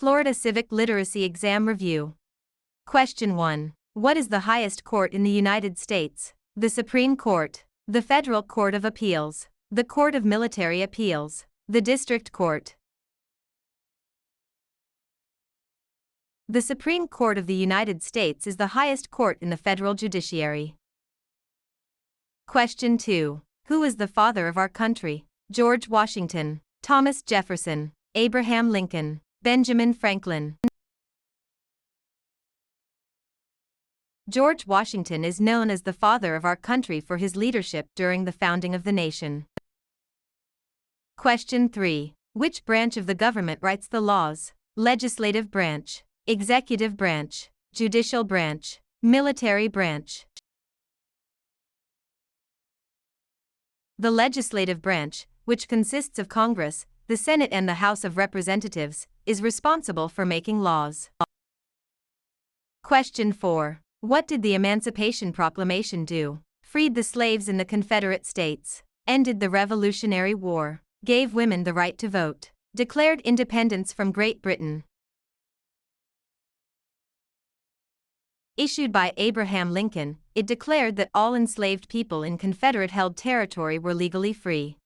Florida Civic Literacy Exam Review. Question 1. What is the highest court in the United States? The Supreme Court, the Federal Court of Appeals, the Court of Military Appeals, the District Court. The Supreme Court of the United States is the highest court in the federal judiciary. Question 2. Who is the father of our country? George Washington, Thomas Jefferson, Abraham Lincoln, Benjamin Franklin. George Washington is known as the father of our country for his leadership during the founding of the nation. Question 3. Which branch of the government writes the laws? Legislative branch, executive branch, judicial branch, military branch. The legislative branch, which consists of Congress, the Senate and the House of Representatives, is responsible for making laws. Question 4. What did the Emancipation Proclamation do? Freed the slaves in the Confederate States, ended the Revolutionary War, gave women the right to vote, declared independence from Great Britain. Issued by Abraham Lincoln, it declared that all enslaved people in Confederate-held territory were legally free.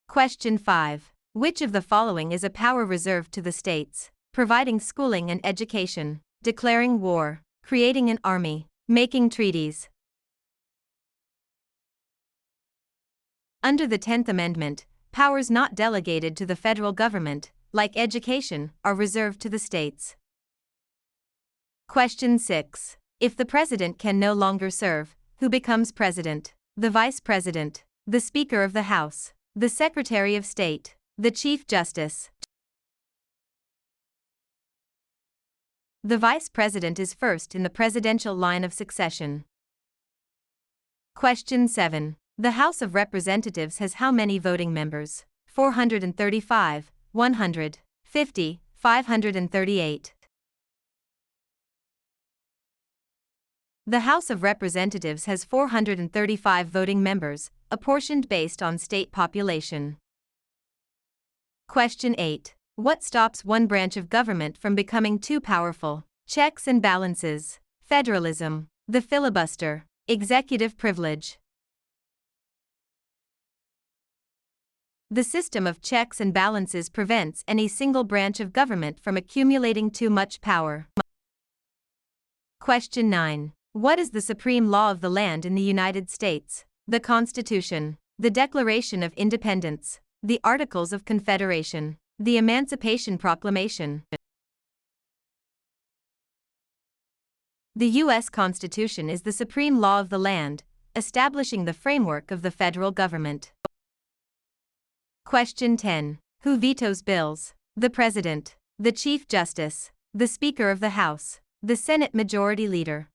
Question 5. Which of the following is a power reserved to the states? Providing schooling and education, declaring war, creating an army, making treaties. Under the 10th Amendment, powers not delegated to the federal government, like education, are reserved to the states. Question 6. If the president can no longer serve, who becomes president? The vice president, the Speaker of the House, the Secretary of State, the Chief Justice. The vice president is first in the presidential line of succession. Question 7. The House of Representatives has how many voting members? 435, 150, 538. The House of Representatives has 435 voting members, apportioned based on state population. Question 8. What stops one branch of government from becoming too powerful? Checks and balances, federalism, the filibuster, executive privilege. The system of checks and balances prevents any single branch of government from accumulating too much power. Question 9. What is the supreme law of the land in the United States? The Constitution, the Declaration of Independence, the Articles of Confederation, the Emancipation Proclamation. The U.S. Constitution is the supreme law of the land, establishing the framework of the federal government. Question 10. Who vetoes bills? The President, the Chief Justice, the Speaker of the House, the Senate Majority Leader.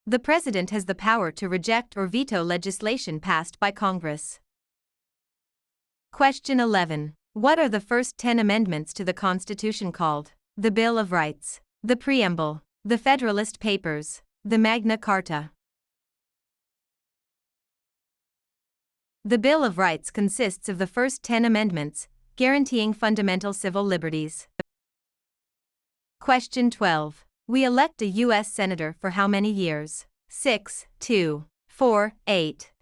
The President has the power to reject or veto legislation passed by Congress. Question 11. What are the first 10 amendments to the Constitution called? The Bill of Rights, the Preamble, the Federalist Papers, the Magna Carta. The Bill of Rights consists of the first 10 amendments, guaranteeing fundamental civil liberties. Question 12. We elect a U.S. Senator for how many years? 6, 2, 4, 8.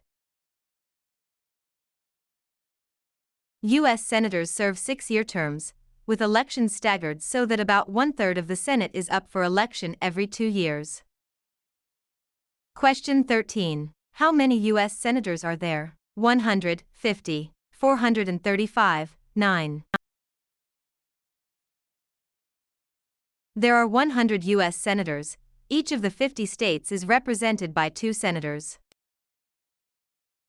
U.S. Senators serve 6-year terms, with elections staggered so that about 1/3 of the Senate is up for election every 2 years. Question 13. How many U.S. Senators are there? 150, 435, 9. There are 100 U.S. Senators. Each of the 50 states is represented by 2 senators.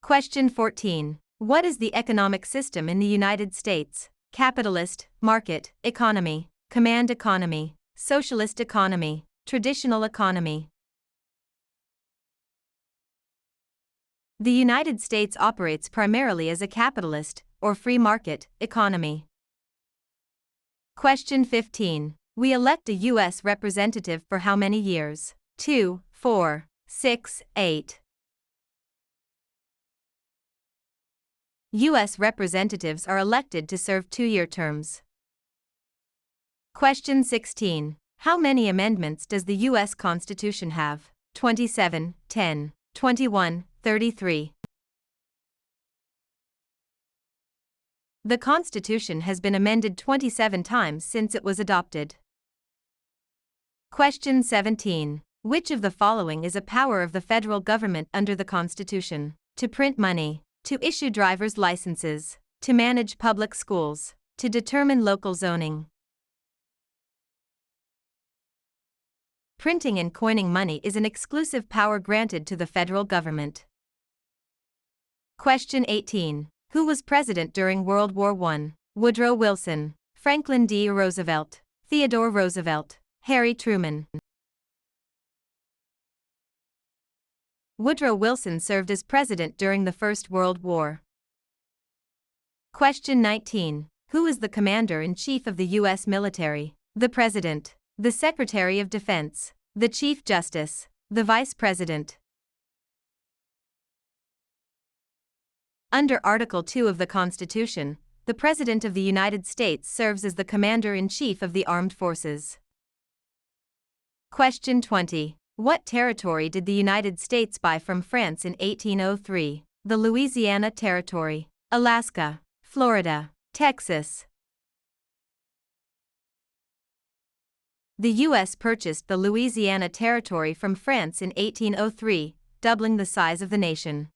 Question 14. What is the economic system in the United States? Capitalist, market, economy, command economy, socialist economy, traditional economy. The United States operates primarily as a capitalist, or free market, economy. Question 15. We elect a U.S. representative for how many years? 2, 4, 6, 8. U.S. representatives are elected to serve 2-year terms. Question 16. How many amendments does the U.S. Constitution have? 27, 10, 21, 33. The Constitution has been amended 27 times since it was adopted. Question 17. Which of the following is a power of the federal government under the Constitution? To print money, to issue driver's licenses, to manage public schools, to determine local zoning. Printing and coining money is an exclusive power granted to the federal government. Question 18. Who was president during World War I? Woodrow Wilson, Franklin D. Roosevelt, Theodore Roosevelt, Harry Truman. Woodrow Wilson served as president during the First World War. Question 19. Who is the Commander-in-Chief of the U.S. military? The President, the Secretary of Defense, the Chief Justice, the Vice President. Under Article 2 of the Constitution, the President of the United States serves as the Commander-in-Chief of the Armed Forces. Question 20. What territory did the United States buy from France in 1803? The Louisiana Territory, Alaska, Florida, Texas. The U.S. purchased the Louisiana Territory from France in 1803, doubling the size of the nation.